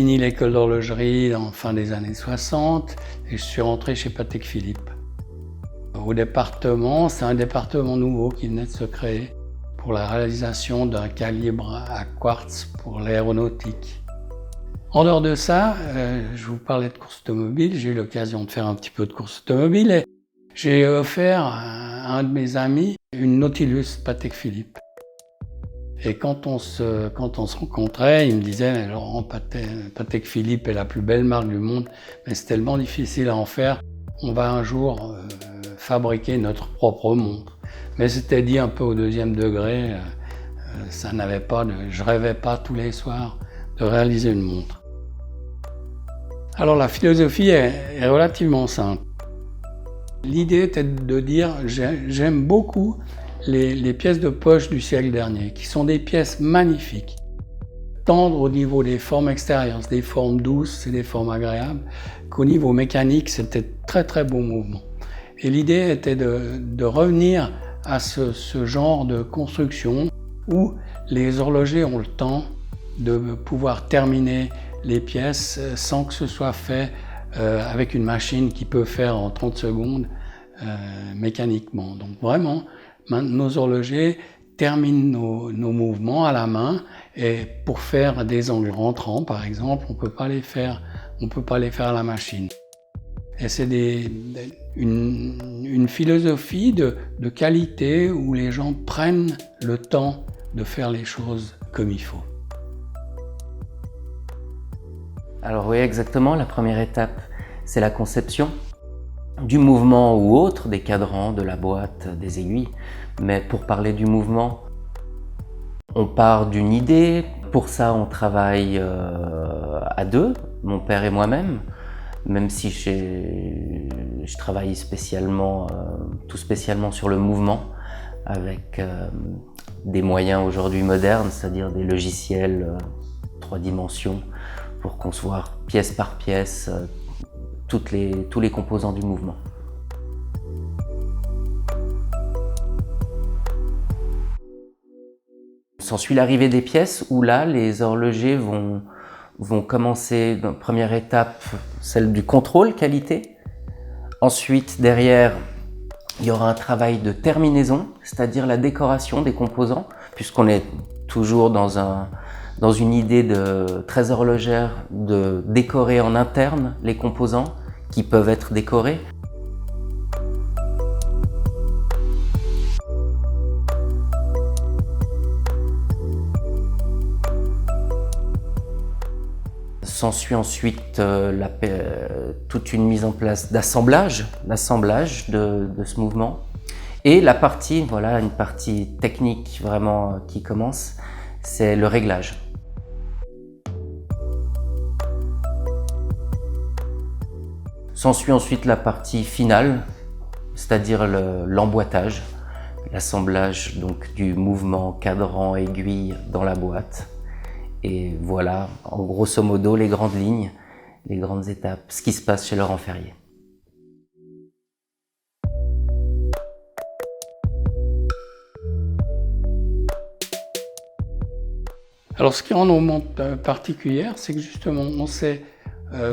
fini l'école d'horlogerie en fin des années 60 et je suis rentré chez Patek Philippe. Au département, c'est un département nouveau qui venait de se créer pour la réalisation d'un calibre à quartz pour l'aéronautique. En dehors de ça, je vous parlais de course automobile, j'ai eu l'occasion de faire un petit peu de course automobile et j'ai offert à un de mes amis une Nautilus Patek Philippe. Et quand on se rencontrait, il me disait « Laurent, Patek Philippe est la plus belle marque du monde, mais c'est tellement difficile à en faire, on va un jour fabriquer notre propre montre. » Mais c'était dit un peu au deuxième degré, je rêvais pas tous les soirs de réaliser une montre. Alors la philosophie est relativement simple. L'idée était de dire j'aime beaucoup les pièces de poche du siècle dernier, qui sont des pièces magnifiques, tant au niveau des formes extérieures, des formes douces et des formes agréables, qu'au niveau mécanique, c'était très très beau mouvement. Et l'idée était de revenir à ce genre de construction où les horlogers ont le temps de pouvoir terminer les pièces sans que ce soit fait avec une machine qui peut faire en 30 secondes mécaniquement. Donc vraiment, nos horlogers terminent nos mouvements à la main et pour faire des angles rentrants, par exemple, on peut pas les faire à la machine. Et c'est une philosophie de qualité où les gens prennent le temps de faire les choses comme il faut. Alors oui, exactement. La première étape, c'est la conception du mouvement ou autre, des cadrans, de la boîte, des aiguilles. Mais pour parler du mouvement, on part d'une idée. Pour ça, on travaille à deux, mon père et moi-même. Même si je travaille tout spécialement sur le mouvement, avec des moyens aujourd'hui modernes, c'est-à-dire des logiciels 3 dimensions, pour concevoir pièce par pièce tous les composants du mouvement. S'ensuit l'arrivée des pièces où là, les horlogers vont commencer, dans la première étape, celle du contrôle qualité. Ensuite, derrière, il y aura un travail de terminaison, c'est-à-dire la décoration des composants, puisqu'on est toujours dans une idée très horlogère de décorer en interne les composants qui peuvent être décorés. S'ensuit ensuite toute une mise en place d'assemblage de ce mouvement. Et une partie technique vraiment qui commence, c'est le réglage. S'ensuit ensuite la partie finale, c'est-à-dire l'emboîtage, l'assemblage donc du mouvement cadran aiguille dans la boîte. Et voilà, en grosso modo, les grandes lignes, les grandes étapes, ce qui se passe chez Laurent Ferrier. Alors ce qui rend nos montres particulières, c'est que justement on s'est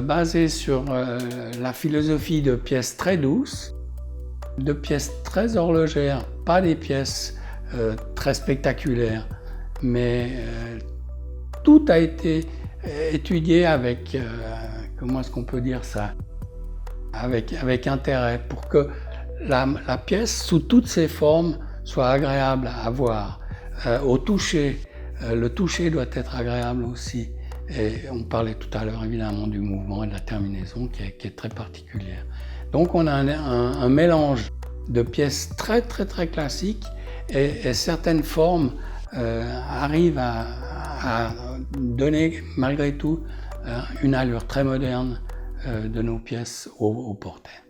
basé sur la philosophie de pièces très douces, de pièces très horlogères, pas des pièces très spectaculaires, mais tout a été étudié avec, comment est-ce qu'on peut dire ça, avec intérêt pour que la pièce sous toutes ses formes soit agréable à voir. Au toucher, le toucher doit être agréable aussi. Et on parlait tout à l'heure évidemment du mouvement et de la terminaison qui est très particulière. Donc on a un mélange de pièces très très très classiques et certaines formes arrivent à donner malgré tout une allure très moderne de nos pièces au portrait.